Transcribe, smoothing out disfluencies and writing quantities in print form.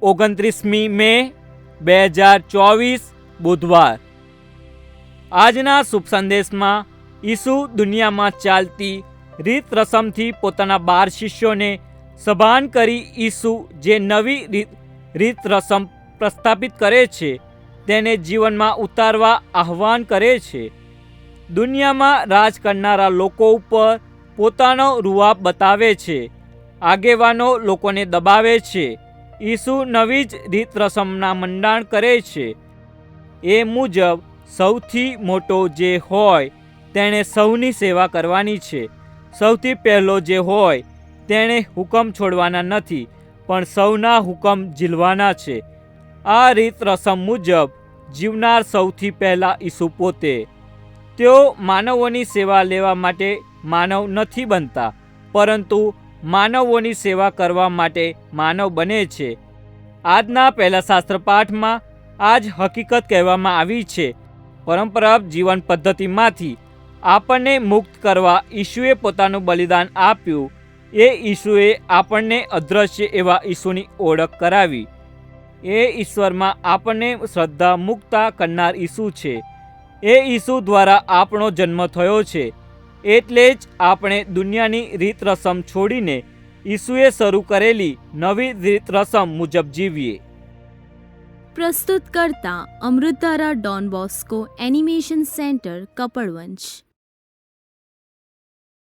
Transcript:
29મી મે 2024 બુધવાર। આજના શુભ સંદેશમાં ઈસુ દુનિયામાં ચાલતી રીત રસમથી પોતાના 12 શિષ્યોને સભાન કરી ઈસુ જે નવી રીત રસમ પ્રસ્થાપિત કરે છે તેને જીવનમાં ઉતારવા આહ્વાન કરે છે। દુનિયામાં રાજ કરનારા લોકો ઉપર પોતાનો રૂઆબ બતાવે છે, આગેવાનો લોકોને દબાવે છે। ઈસુ નવી જ રીત રસમના મંડાણ કરે છે। એ મુજબ સૌથી મોટો જે હોય તેણે સૌની સેવા કરવાની છે। સૌથી પહેલો જે હોય તેણે હુકમ છોડવાના નથી, પણ સૌના હુકમ ઝીલવાના છે। આ રીત રસમ મુજબ જીવનાર સૌથી પહેલા ઈસુ પોતે। તેઓ માનવોની સેવા લેવા માટે માનવ નથી બનતા, પરંતુ માનવોની સેવા કરવા માટે માનવ બને છે। આજના પહેલા શાસ્ત્ર પાઠમાં આ જ હકીકત કહેવામાં આવી છે। પરંપરાગત જીવન પદ્ધતિમાંથી આપણને મુક્ત કરવા ઈસુએ પોતાનું બલિદાન આપ્યું। એ ઈસુએ આપણને અદ્રશ્ય એવા ઈસુની ઓળખ કરાવી। એ ઈશ્વરમાં આપણને શ્રદ્ધા મૂકતા કરનાર ઈસુ છે। એ ઈસુ દ્વારા આપણો જન્મ થયો છે, એટલે જ આપણે દુનિયાની રીત રસમ છોડીને ઈસુએ શરૂ કરેલી નવી રીત રસમ મુજબ જીવીએ। પ્રસ્તુત કરતા અમૃતધારા Don Bosco animation centre Kapadvanj.